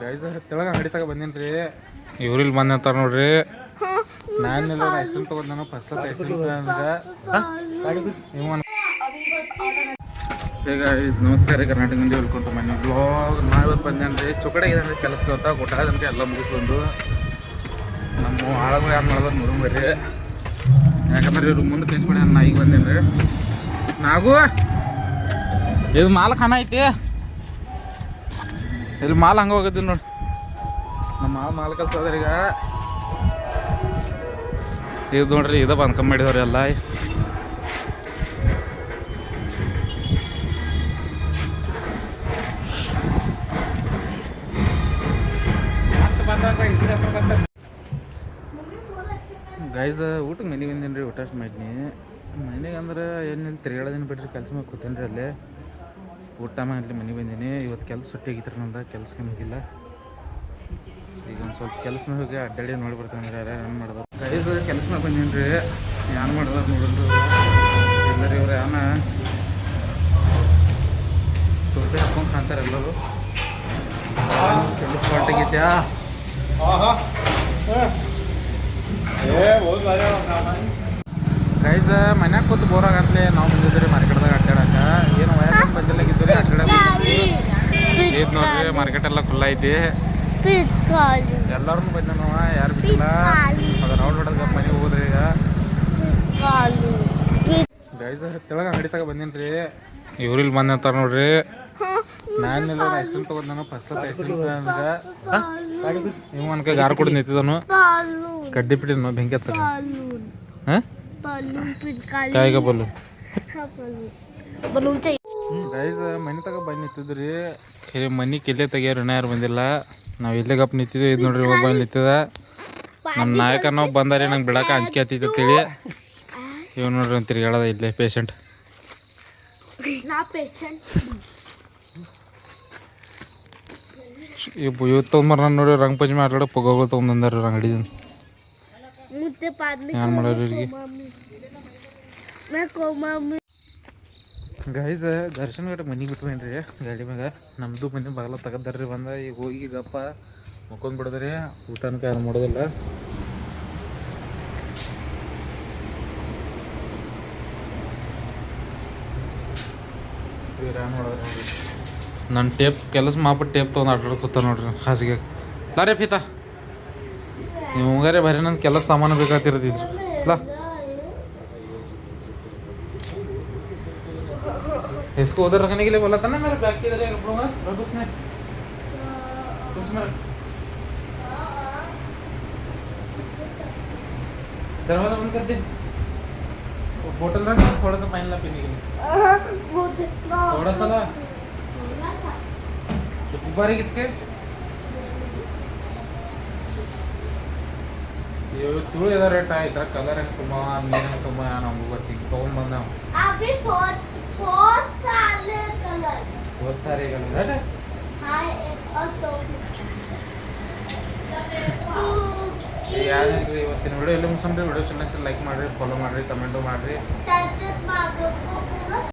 Guys ತೆಳಗ ಅಂಗಡಿ ತಗ ಬಂದೇನ್ರಿ. ಇವ್ರಿಲ್ ಬಂದ ಅಂತಾರ ನೋಡ್ರಿ. ನಾನೆಲ್ಲ ಐಸ್ ಕ್ರೀಮ್ ತಗೊಂಡ್ ನಾನು ಫಸ್ಟ್ ಕ್ಲಾಸ್ ಐಸ್ ಕ್ರೀಮ್ ಈಗ ನಮಸ್ಕಾರ ಕರ್ನಾಟಕ ಮಂದಿ ಹೇಳ್ಕೊಂತ ಮನೆ ಬ್ಲಾಗ್ ನಾವಿವತ್ತು ಬಂದೇನ್ರಿ. ಚೊಕಡೆ ಇದೇನ್ರಿ ಕೆಲಸಕ್ಕೆ ಹೊತ್ತ ಕೊಟ್ಟಾಗನ್ರಿ ಎಲ್ಲ ಮುಗಿಸ್ಬಂದು ನಮ್ಮ ಆಳುಗಳು ಯಾರು ಮಾಡೋದು ನೋಡು ಬರ್ರಿ. ಯಾಕಂದ್ರೆ ಇವ್ರು ಮುಂದೆ ಕಳಿಸ್ಬಿಡಿ ನಾ ಈಗ ಬಂದೇನ್ರಿ. ನಾಗು ಇದು ಮಾಲ್ ಖಾನ ಐತಿ. ಇಲ್ಲಿ ಮಾಲ್ ಹಂಗೆ ಹೋಗಿದ್ದೀನಿ ನೋಡಿ. ನಮ್ಮ ಮಾಲ್ ಕೆಲಸ ಅದ್ರಿ. ಈಗ ಇದು ನೋಡ್ರಿ ಇದು ಬಂದ್ಕೊಂಡ್ ಮಾಡಿದವ್ರಿ ಎಲ್ಲ. ಗೈಸ್ ಊಟಕ್ಕೆ ಮನೆಗೆ ಬಂದೇನಿ ರೀ. ಊಟ ಅಷ್ಟು ಮಾಡೀನಿ ಮನೆಗೆ ಅಂದ್ರೆ ಏನಿಲ್ಲ ತಿರುಗಾಡೋದಿನ ಬಿಡ್ರಿ. ಕೆಲಸ ಮೇಲೆ ಕೂತೇನೆ ರೀ ಅಲ್ಲೇ. ಊಟ ಮಾಡಲಿ ಮನೆಗೆ ಬಂದೀನಿ. ಇವತ್ತು ಕೆಲಸ ಸುಟ್ಟಿ ಆಗಿತ್ತು ನಂದು. ಕೆಲ್ಸಕ್ಕೆ ಹೋಗಿಲ್ಲ. ಈಗ ಒಂದು ಸ್ವಲ್ಪ ಕೆಲಸ ಮೇಲೆ ಹೋಗಿ ಅಡ್ಡಾಡಿ ನೋಡಿ ಬರ್ತಾನೆ ರೀ. ಏನು ಮಾಡೋದು ಗೈಸ್ ಕೆಲಸ ಮೇಲೆ ಬಂದೀನಿ ರೀ. ಏನು ಮಾಡೋದು ನೋಡಿದ್ರು ಇಲ್ಲ ರೀ. ಇವ್ರು ಯಾನ ಟೋಪಿ ಹಾಕೊಂಡು ಕಾಣ್ತಾರೆ ಎಲ್ಲರೂ. ಕೆಲಸ ಹೊರಟಾಗಿದ್ಯಾ ಗೈಸ್ ಮನ್ಯಾಗ ಕೂತು ಬೋರ್ ಆಗಂತಲೇ ನಾವು ಬಂದಿದ್ರಿ ಮಾರ್ಕೆಟ್ದಾಗ ಅಡ್ಡಾಡಕ. ಏನು ವಯಸ್ಸು ಬಂದಿಲ್ಲಾಗಿದ್ದು ರೀ ಅಡ್ಡಾಡಕ. ಇದು ನೋಡ್ರಿ ಮಾರ್ಕೆಟ್ ಎಲ್ಲ ಖುಲ್ಲ ಐತಿ. ಎಲ್ಲರೂ ಬಂದ ನಾವು ಯಾರು ಬಿಟ್ಟಿಲ್ಲ. ಅದು ರೌಂಡ್ ಹೊಡೆದ ಮನೆಗೆ ಹೋಗೋದ್ರಿ. ಈಗ ಗೈಸ್ ತೆಳಗ ಅಂಗಡಿ ತಗ ಬಂದೇನಿ ರೀ. ಇವ್ರಿಲ್ ಬಂದ ಅಂತಾರ ನೋಡ್ರಿ. ನಾನೆಲ್ಲ ಐಸ್ ಕ್ರೀಮ್ ತಗೊಂಡ್ ನಾನು ಫಸ್ಟ್ ಕ್ಲಾಸ್ ಐಸ್ ಕ್ರೀಮ್ ಇವ್ ಅನ್ಕ ಗಾರ್ ಕೂಡ ನಿಂತಿದ್ದನು. ಕಡ್ಡಿ ಪಿಟ್ಟಿನ ಬೆಂಕಿ ಹಚ್ಚ ಹಾಂ ಕಾಯಿಗ ಬಲೂನ್ ಗೈಸ್ ಮನೆ ತಗ ಬಂದು ನಿಂತಿದ್ರಿ. ಮನೆ ಕಿಲ್ಲೆ ತೆಗಿಯೋರು ಯಾರು ಬಂದಿಲ್ಲ. ನಾವು ಇಲ್ಲೇ ಗಪ್ ನಿಂತಿದ್ವಿ. ಇದು ನೋಡ್ರಿ ಹೋಗಿ ಬಂದು ನಿಂತಿದ ನಮ್ಮ ನಾಯಕ ನಾವು ಬಂದಾರಿ. ನಂಗೆ ಬಿಡಕ್ಕೆ ಅಂಜಿಕೆ ಹತ್ತಿತ್ತು ತಿಳಿ. ಇವ್ ನೋಡ್ರಿ ಒಂದು ತಿರ್ಗಾಡದ ಇಲ್ಲೇ ಪೇಷಂಟ್. ಇವತ್ತು ತೊಗೊಂಬರ್ ನಾನು ನೋಡಿ ರಂಗ ಪಂಚಮಿ ಆಟಾಡ ಪೊಗೋಗಳು ತೊಗೊಂಬಂದಾರ ಅಂಗಡಿದಿಂದ. ಏನು ಮಾಡೋರು ಇವ್ರಿಗೆ ಗೈಸ್. ದರ್ಶನ್ ಗಟ್ಟ ಮನೆಗೆ ಬಿಟ್ವೇನ್ರಿ ಗಾಡಿ ಮ್ಯಾಗ. ನಮ್ಮದು ಮನೆ ಬಾಗಲ ತೆಗದಾರ್ರಿ. ಬಂದ ಈಗ ಹೋಗಿ ಗಪ್ಪ ಮುಕ್ಕೊಂಡ್ ಬಿಡದ್ರಿ. ಊಟನಕ ಯಾರು ಮಾಡೋದಿಲ್ಲ. ನನ್ನ ಟೇಪ್ ಕೆಲಸ ಮಾಡ್ಬಿಟ್ಟು ಟೇಪ್ ತೊಗೊಂಡು ಆಟಾಡ್ಕೊತ ನೋಡ್ರಿ ಹಾಸಿಗೆ ಲಾರೇ ಫೀತಾ. ನೀವು ಹೋಗಾರೆ ಬರೀ ನನ್ನ ಕೆಲಸ ಸಾಮಾನು ಬೇಕಾಗ್ತಿರ್ತಿದ್ರು ಇಲ್ಲ. इसको उधर रखने के लिए बोला था ना मेरे बैग की तरह कपड़ों में. रख उसमें दरवाजा बंद कर दे. बोतल रख थोड़ा सा पानी ला पीने के लिए. थोड़ा सा ला. गुब्बारे किसके ये तुಳು इधर रेट है. इधर कलर है कुमार नीरंग कुमार नमगु ಗೊತ್ತಿಲ್ಲ ತಗೊಂಡು ಬಂದ. अभी बहुत सारे कलर है. हाँ यार ಇವತ್ತಿನ ವಿಡಿಯೋ ಎಲ್ಲ ಮುಗಿಸ್ಕೊಂಡ್ರೆ ವಿಡಿಯೋ ಚೆನ್ನಾಗಿ ಲೈಕ್ ಮಾಡಿರಿ, ಫಾಲೋ ಮಾಡಿರಿ, ಕಮೆಂಟು ಮಾಡಿರಿ.